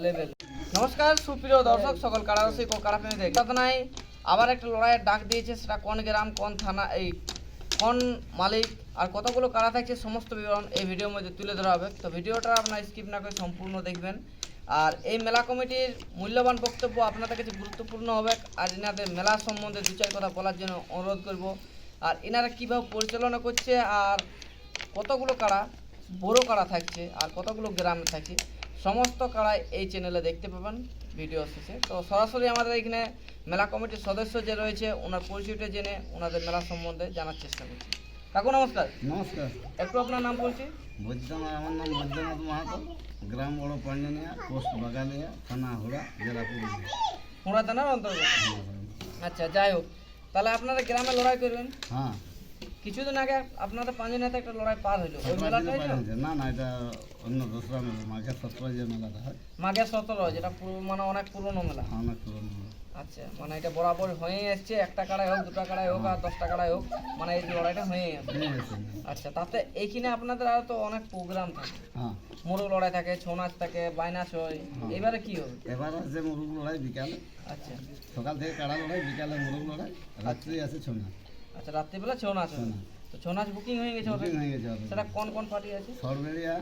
Level. নমস্কার সুপ্রিয় দর্শক সকল কারারসিক ও কারাপ্রেমীদের নাই আবার একটা লড়াইয়ের ডাক দিয়েছে। সেটা কোন গ্রাম, কোন থানা, এই কোন মালিক আর কতগুলো কারা থাকছে সমস্ত বিবরণ এই ভিডিওর মধ্যে তুলে ধরা হবে। তো ভিডিওটা আপনার স্কিপ না করে সম্পূর্ণ দেখবেন। আর এই মেলা কমিটির মূল্যবান বক্তব্য আপনাদের কাছে গুরুত্বপূর্ণ হবে। আর এনাদের মেলা সম্বন্ধে দু চার কথা বলার জন্য অনুরোধ করব। আর এনারা কীভাবে পরিচালনা করছে, আর কতগুলো কারা বড় কারা থাকছে, আর কতগুলো গ্রামে থাকছে, সমস্ত কারাই এই চ্যানেলে দেখতে পাবেন ভিডিও শেষে। তো সরাসরি আমাদের এখানে মেলা কমিটির সদস্য যে রয়েছে ওনার পরিচয়টা জেনে ওনাদের মেলা সম্বন্ধে জানার চেষ্টা করছি। কাকু নমস্কার। নমস্কার। একটু আপনার নাম বলছি। আমার নাম বৈদ্যনাথ মাহাতো, গ্রাম বড় পাঞ্জানিয়া, পোস্ট বাগালিয়া, থানা হুড়া, জেলা পুরুলিয়া। হুড়া থানার অন্তর্গত। আচ্ছা, যাই হোক, তাহলে আপনারা গ্রামে লড়াই করবেন। হ্যাঁ, কিছুদিন আগে আপনাদের পাঞ্জানিয়াতে একটা লড়াই পার হলো, ওই মেলাটাই তো? না না, এটা অন্য দোসরা মেলা, মাঘের 17 যে মেলাটা হয়। মাঘের 17, যেটা মানে অনেক পুরনো মেলা। অনেক পুরনো মেলা। আচ্ছা, মানে এটা বরাবর হয়েই আসছে, একটা কাড়াই হোক, দুটা কাড়াই হোক, আর 10টা কাড়াই হোক, মানে এই লড়াইটা হয়েই আসছে। আচ্ছা, তাতে এইখানে আপনাদের আরো তো অনেক প্রোগ্রাম থাকে। হ্যাঁ, মোরগ লড়াই থাকে, ছৌ নাচ থাকে, বাইনাচ হয়। এবারে কি হবে? এবার আছে মুরগ লড়াই বিকালে। আচ্ছা, সকাল থেকে কাড়া লড়াই, বিকালে মুরগ লড়াই, রাত্রি আছে ছৌ নাচ। আচ্ছা, রাত্রিবেলা ছৌ নাচ হবে। তো ছৌ নাচ বুকিং হয়ে গেছে? হয়ে গেছে। সেটা কোন কোন পার্টি আছে? সরবেড়িয়া,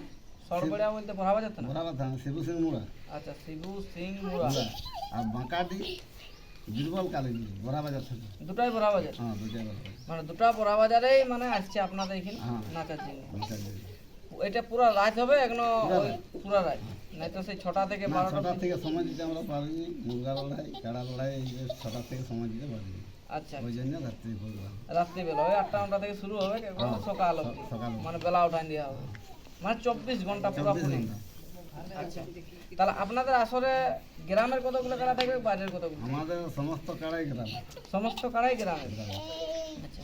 সরবড়িয়া বলতে ভরাবা যাচ্ছে না? ভরাবা থানা, শিবু সিং মুড়া। আচ্ছা, শিবু সিং মুড়া আর বাঁকাটি বীরবল কালীজি বড়াবাজার থেকে। দুটাই বড়াবাজার? হ্যাঁ, দুটাই বড়াবাজার। মানে দুটা বড়াবাজারেই মানে আসছে আপনাদের এখানে নাচার জন্য। এটা পুরো রাত হবে এখনো? পুরো রাত, নাই তো সেই 6টা থেকে 12টা থেকে সময় দিতে আমরা পারি। মুরগা লড়াই, কাড়া লড়াই 6টা থেকে সময় দিতে পারি। আচ্ছা, ওই জন্য রাত্রি প্রোগ্রাম। রাত্রিবেলা ওই 8টা-9টা থেকে শুরু হবে, একদম সকাল অবধি, মানে বেলা উঠান দেওয়া হবে, মানে 24 ঘন্টা পুরো ফুল। আচ্ছা, তাহলে আপনাদের আসলে গ্রামের কতগুলো কাড়া থাকবে, বাইরের কতগুলো? আমাদের সমস্ত কাড়াই গ্রাম। সমস্ত কাড়াই গ্রামের? আচ্ছা,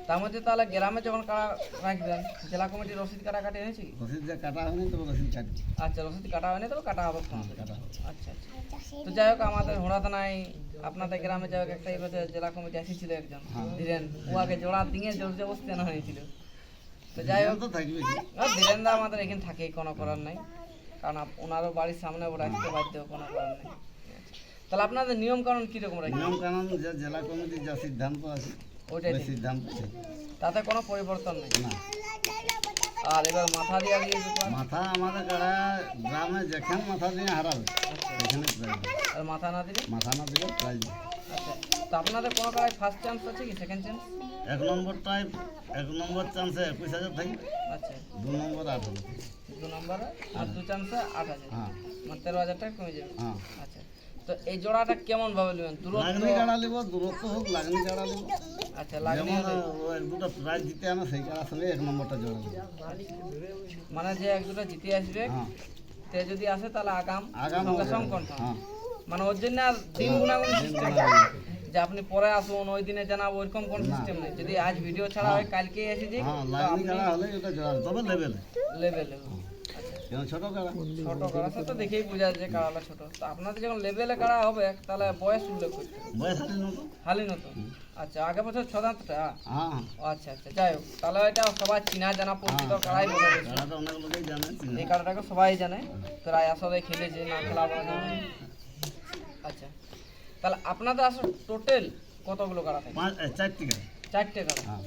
তার মধ্যে তাহলে গ্রামে যখন কাড়া রাখবেন, জেলা কমিটির রসিদ কাটা কাটে এনেছে কি? রসিদ যে কাটা হয়নি তো রসিদ কাটি। আচ্ছা, রসিদ কাটা হয়নি তবে কাটা হবে। কাটা হবে। আচ্ছা আচ্ছা। তো যাই হোক, আমাদের হুড়া থানায় আপনাদের গ্রামে যাই হোক একটা এবছর জেলা কমিটি এসেছিল একজন, ধীরেন, উহাকে জোড়া দিয়ে জোর জবস্তি আনা হয়েছিল। তো যাই হোক, তো থাকবে কি, ধীরেন দা আমাদের এখানে থাকেই, কোনো করার নাই, কারণ ওনারও বাড়ির সামনে ওরা আসতে বাধ্য, কোনো করার নেই। তাহলে আপনাদের নিয়ম কানুন কীরকম রাখবে? নিয়ম কানুন যে জেলা কমিটির যা সিদ্ধান্ত আছে ওইটাই সিদ্ধান্ত, তাতে কোনো পরিবর্তন নেই না। আর এবার মাথা দিয়ে মাথা আমাদের কাড়া গ্রামে যেখানে মাথা দিয়ে হারাবে সেখানে প্রাইজ। আর মাথা না দিলে? মাথা না দিলে প্রাইজ। আচ্ছা, তো আপনাদের কোনো কাড়ায় ফার্স্ট চান্স আছে কি, সেকেন্ড চান্স? 1 নম্বর চান্সে 21,000 থাকবে। আচ্ছা, 2 নম্বর 8,000। 2 নম্বরে আর 2 চান্সে 8,000। হ্যাঁ, মানে 13,000 টাকা কমে যাবে। হ্যাঁ। আচ্ছা, তো এই জোড়াটা কেমন ভাবে নেবেন? লাগনি কাড়া নিব, দূরত্ব হোক, লাগনি কাড়া নিব। আচ্ছা, লাগনি হবে। এক দুটো প্রাইজ জিতে আনা সেই কাড়ার সঙ্গে 1 নম্বরটা জোড়া নেব। মানে যে এক দুটো জিতে আসবে, হ্যাঁ, তে যদি আসে তাহলে আগাম হবে। সঙ্গে কনফার্ম। হ্যাঁ, মানে ওর জন্য আর দিন গুণাগুণ সিস্টেম যে আপনি পরে আসুন ওই দিনে জানাবো, ওইরকম কোন সিস্টেম নেই। যদি আজ ভিডিও ছাড়া হয় কালকেই এসে যাই, হ্যাঁ, লাগনি কাড়া হলে ওটা জোড়া তবে লেভেলে। লেভেলে। কেন ছোট কাড়া? ছোট কাড়া সে তো দেখেই বোঝা যায় কাড়াটা ছোট। তো আপনাদের যখন লেভেলে কাড়া হবে তাহলে বয়স উল্লেখ করতে হবে। বয়স হালি নতুন। আচ্ছা, আগে বছর 6 দাঁতটা? হ্যাঁ। আচ্ছা আচ্ছা, যাই হোক, তাহলে এটা সবাই চিনা জানা পরিচিত কাড়াই বলে গেছে। কাড়াটা অনেক লোকেই জানে। এই কাড়াটাকে সবাই জানে, প্রায় আসলে খেলেছে, না খেলা বলা জানে। আচ্ছা, তাহলে আপনাদের আসলে টোটাল কতগুলো কাড়া থাকে? 4টি কাড়া। 4টে কাড়া। হ্যাঁ।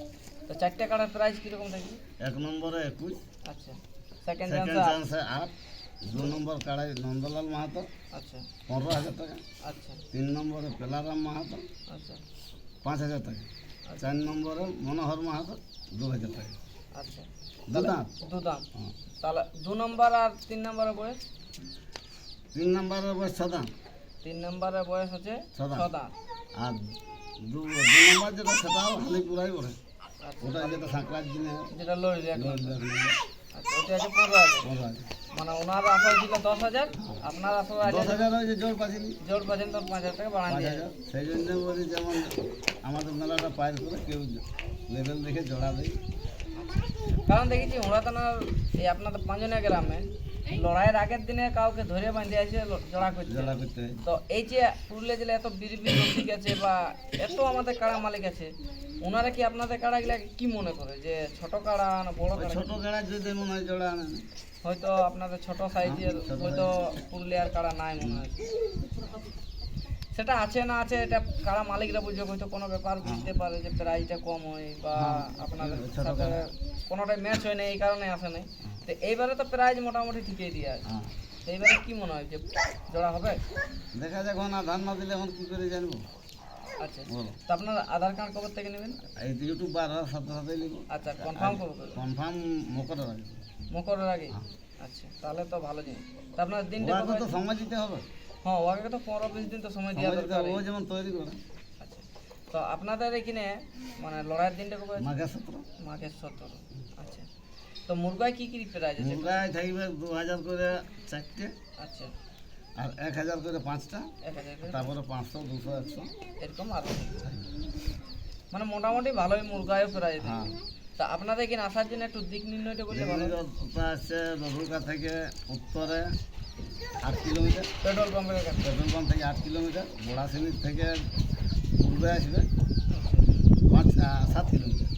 তো 4টে কাড়ার প্রাইস কিরকম থাকবে? 1 নম্বরে 21। আচ্ছা, সেকেন্ড চান্সে 8। 2 নম্বর কাড়াই নন্দলাল মাহাতো। আচ্ছা, 15,000 টাকা। আচ্ছা 3 নম্বরে পেলারাম মাহাতো, আচ্ছা 5,000 টাকা। 4 নম্বরে মনোহর মাহাতো, 2,000 টাকা। আচ্ছা, দুদাঁত। দুদাম। হ্যাঁ। তাহলে 2 নম্বর আর 3 নম্বরের বয়স? 3 নম্বরের বয়স 6 দাঁত। 3 নম্বরের বয়স হচ্ছে 6 দাঁত। আর 2 নম্বর যেটা সেটাও হালি পুরাই পড়ে। ওটা যেটা সাঁকড়ার দিনে যেটা লড়ি আচ্ছা, ওটা হচ্ছে 15,000। মানে ওনার আসল ছিল 10,000, আপনার আসল 10,000 ওই যে জোর পাচ্ছিনি, জোর পাচ্ছেন তো 5,000 টাকা বাড়ান দিয়ে। সেই জন্য বলি যেমন আমাদের মেলাটা পায়ের করে কেউ লেভেল দেখে জোড়া দেয়। কারণ দেখেছি হুড়া থানার এই আপনাদের পাঁচজনের গ্রামে লড়াইয়ের আগের দিনে কাউকে ধরে বাঁধিয়ে আসে জোড়া করতে। তো এই যে পুরুলিয়া জেলায় এত বীর রসিক আছে বা এত আমাদের কারা মালিক আছে, ওনারা কি আপনাদের কাড়াগুলা কি মনে করে যে ছোট কাড়া না বড় ওই কাড়া? ছোট কাড়া যদি মনে হয় জোড়া আনে না। হয়তো আপনাদের ছোট সাইজের ছোট হয়তো পুরুলিয়ার কাড়া নাই মনে হয়। সেটা আছে না আছে এটা কাড়া মালিকরা বুঝবে, হয়তো কোনো ব্যাপার বুঝতে পারে যে প্রাইসটা কম হয় বা আপনাদের ছোট সাথে কাড়া। কোনোটাই ম্যাচ হয় না এই কারণে আসে নাই। তো এইবারে তো প্রাইজ মোটামুটি ঠিকই দিয়ে আছে। হ্যাঁ তো এইবারে কি মনে হয় যে জোড়া হবে? দেখা যাক, এখন আধার না দিলে এখন কি করে জানবো? আচ্ছা, বলো। তো আপনার আধার কার্ড কবে থেকে নেবেন? এই তো ইউটিউব বার হওয়ার সাথে সাথে নিব। আচ্ছা, কনফার্ম কবে করবেন? কনফার্ম মকরের আগে। মকরের আগে? আচ্ছা, তাহলে তো ভালো জিনিস। তো আপনার দিনটা ওকে কবে? তো সময় দিতে হবে। হ্যাঁ, ওকে তো 15-20 দিন তো সময় দেওয়া সময় দিতে দরকার। হবে, ও যেমন তৈরি করে। আচ্ছা, তো আপনাদের এখানে মানে লড়াইয়ের দিনটা কবে? মাঘের 17। মাঘের 17। আচ্ছা, তো মুরগায় কি কি প্রাইজ আছে? মুরগায় থাকবে 2000 করে 4টে, আচ্ছা, আর 1000 করে 5টা, 1000 করে তারপরে 500, 200, 100। এরকম আরো মানে মোটামুটি ভালোই মুরগায়ও প্রাইজ আছে। হ্যাঁ। তা আপনাদের এখানে আসার জন্য একটু দিক নির্ণয়টা করলে ভালো হয়। ওটা আছে রঘুকা থেকে উত্তরে 8 কিলোমিটার, পেট্রোল পাম্পের কাছে। পেট্রোল পাম্প থেকে 8 কিলোমিটার, বোড়াশিলির থেকে পূর্বে আসবে 7 কিলোমিটার।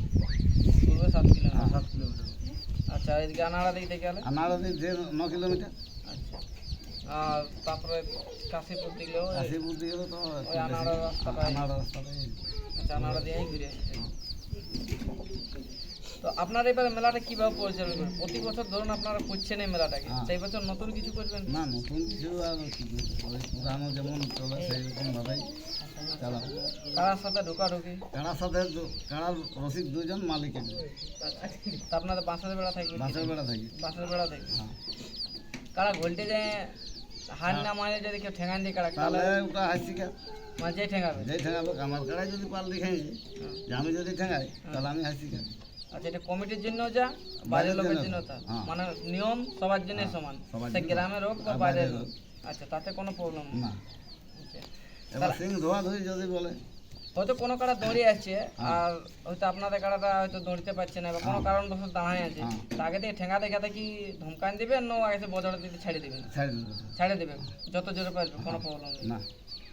পূর্বে 7 কিলোমিটার। 7 কিলোমিটার। আচ্ছা, এদিকে আনাড়া দিক থেকে গেলে? আর নাড়াদি যে 9 কিলোমিটার। আচ্ছা, আর তারপরে কাশীপুর দিকেও কাশীপুর দিকে তো ওই আনাড়া রাস্তাটা। আনাড়া রাস্তাটাই। আচ্ছা, আনাড়া দিয়েই ঘুরে আসছে। তো আপনার এবারে মেলাটা কিভাবে পরিচালনা করবেন? প্রতি বছর ধরুন আপনারা করছেন এই মেলাটাকে, হ্যাঁ। সেই বছর নতুন কিছু করবেন? না, নতুন কিছু আর কি করবো? ওই পুরানো যেমন চলে সেই রকম ভাবেই চালাবো। কারার সাথে ঢোকাঢুকি? কাড়ার সাথে কাড়ার রসিক 2 জন, মালিক 1 জন। আচ্ছা, তা আপনাদের বাঁশের বেড়া থাকবে? বাসের বেড়া থাকি। বাঁশের বেড়া থাকবে। হ্যাঁ। কারা ঘোলটে যায় হার না মানে যদি কেউ ঠেঙান দিয়ে কারা তাহলে তাহলে ওটা হাসি কা মানে যে ঠেঙাবে। যেই ঠেঙাবে, আমার কাড়ায় যদি পাল দেখাইছে যে আমি যদি ঠেঙাই তাহলে আমি হাসি কা। আচ্ছা, এটা কমিটির জন্য যা বাইরের বাইরের লোকের জন্য জন্য তা হ্যাঁ। মানে নিয়ম সবার জন্য সমান, সবার সে জন্য। গ্রামের হোক বা আর বাইরের বাইরের হোক। আচ্ছা, তাতে কোনো প্রবলেম নেই। না, আচ্ছা, এবার সিং ধোয়া ধুই যদি বলে। হয়তো কোনো কাড়া দৌড়িয়ে আসছে আর হয়তো আপনাদের কাড়াটা হয়তো দৌড়তে পারছে না বা কোনো কারণবশত দাঁড়ায় আছে, হ্যাঁ। তা আগে থেকে ঠেঙা দেখাতে কি ধমকান দিবেন না আগে থেকে বজড়া দিতে ছাড়িয়ে দিবেন? ছাড়ি দেবে। ছাড়িয়ে দেবেন যত জোরে পারবে, কোনো প্রবলেম নেই। না,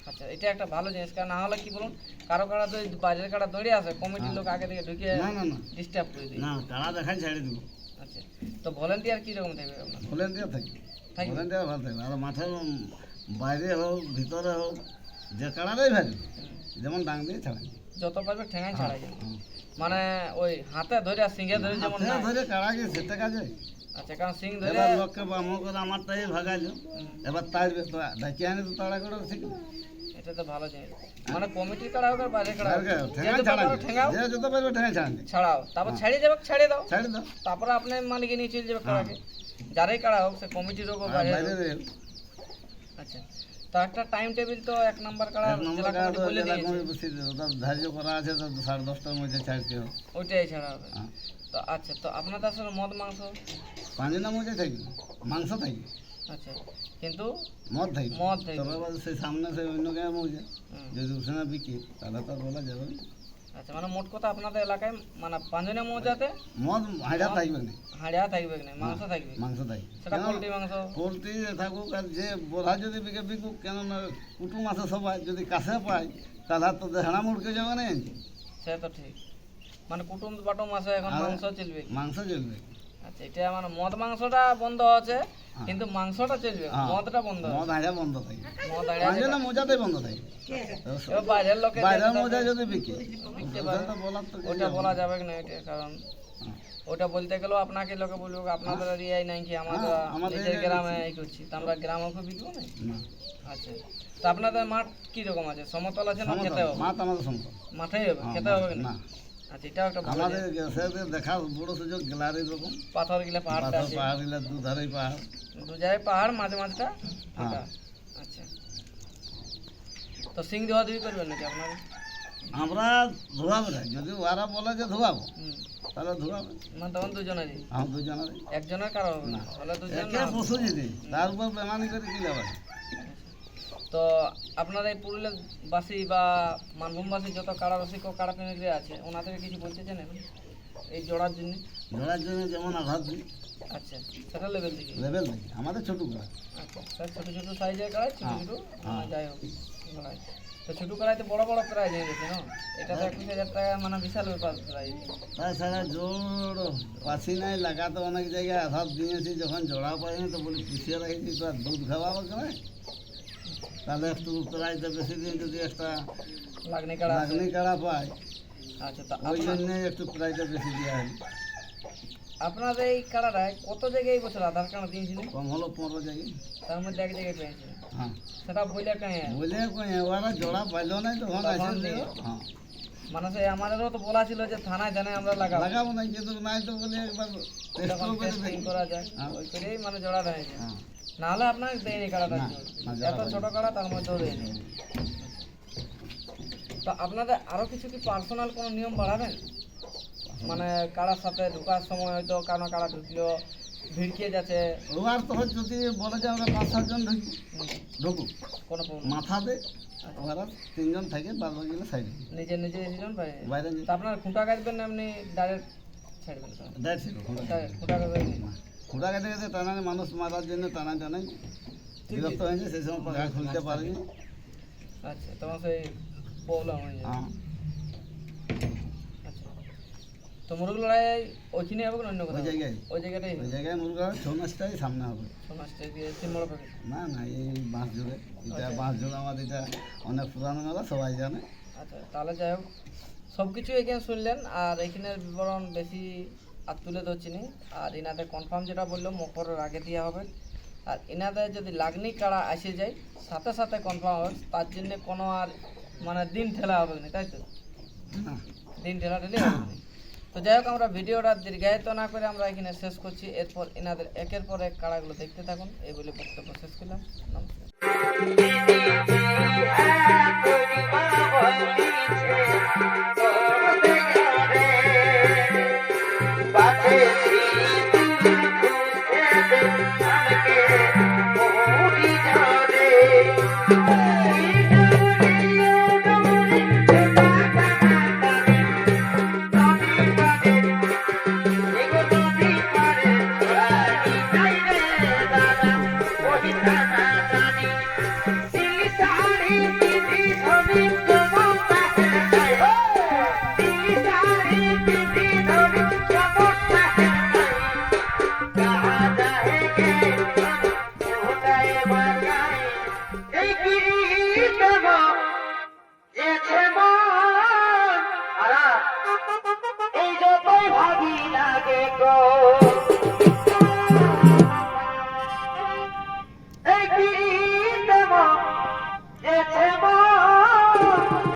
আচ্ছা, এটা একটা ভালো জিনিস, কারণ না হলে কি বলুন, কারো কাড়া তো বাইরের কাড়া দৌড়িয়ে আসে, কমিটির লোক আগে থেকে ঢুকে না, না, না, ডিস্টার্ব করে দিই। না, কাড়া দেখাই ছাড়ি দেবো। আচ্ছা, তো ভলেন্টিয়ার কীরকম থাকবে আপনার? ভলেন্টিয়ার থাকি। থাকবে? ভলেন্টিয়ার ভালো থাকবে। আর মাঠের বাইরে হোক ভিতরে হোক যে কাড়াটাই ভাবি, যেমন ডাং দিয়ে ছাড়াই। যত পারবে ঠেঙাই ছাড়া যায়, হুম। মানে ওই হাতে ধরে আর সিংহে ধরে যেমন হাতে না। ধরে কাড়া গেছে সেটা কাজে। আচ্ছা, কারণ সিং ধরে এবার লোককে বাম করে আমারটাই ভাগাইলো, এবার তাড়বে তো ডাকি আনে তো তাড়া করে ঠিক না। এটা তো ভালো জিনিস, মানে কমিটির কাড়া হোক আর বাইরের কাড়া হোক, ঠেঙা যে যত ছাড়া পারো ঠেঙাও যে যত পারবে ঠেঙা ছাড়ান ছাড়াও, তারপর ছাড়িয়ে যাবে, ছাড়িয়ে দাও, ছাড়ি দাও। তারপরে আপনি মালিকে নিয়ে চলে যাবে কাড়াকে, যারাই কাড়া হোক, সে কমিটির হোক বা আর বাইরের বাইরে হোক। আচ্ছা, তো একটা টাইম টেবিল তো 1 নাম্বার কাড়া এক নম্বর জেলা কাড়া কমিটি তো বলে জেলা দিয়েছে, কমিটি বসে ওটা ধার্য করা আছে তো 10:30টার মধ্যে ছাড়তে হবে। ওইটাই ছাড়া হবে। হ্যাঁ। তো আচ্ছা, তো আপনাদের আসলে মদ মাংস? 5 দিনের মধ্যে থাকি, মাংস থাকি, আচ্ছা, কিন্তু মদ থাকি। মদ থাকবে। তবে আবার সেই সামনে সেই অন্য গায়ে মৌজা হুম। যদি উঠে না বিক্রি তাহলে তো আর বলা যাবে না। আচ্ছা, মানে মোট কথা আপনাদের এলাকায় মানে পাঁচজনে মৌজাতে মদ হাঁড়া থাকবে না, হাঁড়িয়া থাকবে না, মাংস থাকবে, মাংস থাকি। সেটা পোলট্রি মাংস। পোলট্রি থাকুক আর যে বোধা যদি বিকে বিকুক, কেননা কুটুম আছে সবাই, যদি কাছে পায় তাহলে আর তো হেঁড়া মুড়কে যাবে না। সে তো ঠিক, মানে কুটুম বাটুম আছে, এখন আর- মাংস চলবে। মাংস চলবে। আচ্ছা, এটা মানে মদ মাংসটা বন্ধ আছে, কিন্তু মাংসটা চলবে, হ্যাঁ। মদটা বন্ধ আছে। মদ হাঁড়া বন্ধ থাকে, মদ হাঁড়িয়া পাঁচ জনের মোজাটাই বন্ধ থাকে। এবার বাইরের লোকে বাইরের মোজা যদি বিকে বিকতে ওটা পারে, তো বলার তো ওটা বলা যাবে না এটা, কারণ হ্যাঁ। ওটা বলতে গেলেও আপনাকে লোকে বলবো আপনাদের এরিয়ায় নাই কি আমাদের হ্যাঁ, আমাদের নিজের এরিয়ায় গ্রামে এই করছি, তা আমরা গ্রামে বিকবো না। না, আচ্ছা, তা আপনাদের মাঠ কি রকম আছে, সমতল আছে না খেতে সমতল হবে? মাত আমাদের সম্পদ। মাঠেই হবে, খেতে হবে না? না, আচ্ছা, এটাও একটা ভালো আমাদের জিনিস। গ্যাসের দেখার বড় সুযোগ গ্যালারির রকম পাথর গিলা পাহাড়টা পাথর আছে, পাহাড় গুলা দুধারেই পাহাড়। দু জায়গায় পাহাড়, মাঝে মাঝেটা হ্যাঁ। ফাঁকা। আচ্ছা, তো সিং ধোয়া ধুই করবেন নাকি আপনারা? আমরা ধোয়াবো না, যদি ওরা বলে যে ধোয়াবো হুম, তাহলে ধোয়াবো। মানে তখন দুজনেরই, আমার দুজনের একজনের কারো হবে না, তাহলে দুজন একে না। পশু যদি তার উপর বেমানি করে কি লাভ আছে? তো আপনারা এই পুরুলিয়াবাসী বা মানভূমবাসী যত কাড়া রসিক ও কাড়া প্রেমিকরা আছে, ওনাদেরকে কিছু বলতে চান এখন? এই জোড়ার জন্য? জোড়ার জন্য যেমন আঘাত দিই, আচ্ছা, সেটা লেভেল থেকে। লেভেল দিই আমাদের ছোটো কড়া। আচ্ছা, স্যার ছোটো ছোটো সাইজের কড়াই, ছোটো হ্যাঁ, ছোটো হ্যাঁ। যাই হোক কড়াই। তো ছোটো কড়াইতে বড় বড় প্রাইজ হয়ে গেছে না? এটা তো 21,000 টাকা, মানে বিশাল ব্যাপার প্রাইজ। তাছাড়া জোর পাছি নাই লাগাতে অনেক জায়গায় আঘাত দিয়েছি, যখন জোড়া পাইনি তো বলি পুষিয়ে রাখেছি, তো আর দুধ খাওয়াবো কেন, তাহলে একটু প্রাইসটা বেশি দিন যদি একটা লাগনি কাড়া আছে। লাগনি কাড়া পাই, আচ্ছা, তা ওই জন্যে একটু প্রাইসটা বেশি দেওয়া হয়। আপনার এই কাড়াটায় কত জায়গায় এই বছর আধার কার্ড দিয়েছিলেন? কম হলো 15 জায়গায়। তার মধ্যে এক জায়গায় পেয়েছিলেন, হ্যাঁ, সেটা বইলে কাঁয়ে বলে ওরা জোড়া পাইলো না তখন তখন আসে। দিয়ে? হ্যাঁ, মানে সে আমাদেরও তো বলা ছিল যে থানায় থানায় আমরা লাগাবো, লাগাবো না, কিন্তু নাই তো বলে একবার টেস্ট তখন করে টেস্টিং দেখি। করা যায়, হ্যাঁ। ওই করেই মানে জোড়া দেয়নি। হ্যাঁ, নাহলে আপনার দেয়নি কাড়াটার না, জন্য। না, জোড়া এত পাইনি। ছোট কাড়া তার মধ্যেও দেয়নি। তো আপনাদের আরো কিছু কি পার্সোনাল কোনো নিয়ম বাড়াবেন? মানে কাড়ার সাথে ঢোকার সময় হয়তো কারো কাড়া ঢুকলো ভিড়কে যাচ্ছে, ওর তো যদি বলে যে আমরা 5-7 জন ঢুকি, ঢুকুক কোনো problem? মাথাতে, ওরা 3 জন থাকে, বাদ বাকিগুলো সাইডে নিজে নিজে এসেছেন বাইরে? বাইরে তো আপনার খুঁটা কাটবেন না এমনি ডাইরেক্ট ছাড়বেন? দেয় ছিল খুঁটা কাটবেন? খুঁড়া কেটে গেছে, টানানে মানুষ মারার জন্য টানা টানাই বিরক্ত হয়েছে, সেই সময় পাখা খুলতে পারেনি। আচ্ছা, তোমার সেই প্রবলেম হয়ে যায়। হ্যাঁ, আচ্ছা, তো মুরগ লড়াই ওইখানে হবে না অন্য ওই কোথাও? জায়গায় ওই জায়গাটাই ওই জায়গায় মুরগা 6 মাসটাই সামনে হবে। সমাজটা দিয়ে সিমড় প্যাকেট। না না, এই বাঁশ জুড়ে, এটা আচ্ছা। বাঁশ জুড়ে আমাদের, এটা অনেক পুরানো মেলা, সবাই জানে। আচ্ছা, তাহলে যাই হোক, সব কিছু এখানে শুনলেন, আর এখানের বিবরণ বেশি আর তুলে ধরছি নি। আর এনাদের কনফার্ম যেটা বললো মকরের আগে দেওয়া হবে, আর এনাদের যদি লাগনি কাড়া আসে যায় সাথে সাথে কনফার্ম হবে, তার জন্য কোনো আর মানে দিন ঠেলা হবে না, তাই তো? হ্যাঁ, দিন ঠেলা ঠেলে হবে না। তো যাই হোক, আমরা ভিডিওটা দীর্ঘায়িত না করে আমরা এখানে শেষ করছি। এরপর এনাদের একের পর এক কাড়াগুলো দেখতে থাকুন, এই বলে বক্তব্য শেষ করলাম। নমস্কার। এই যতই ভাবি লাগে গো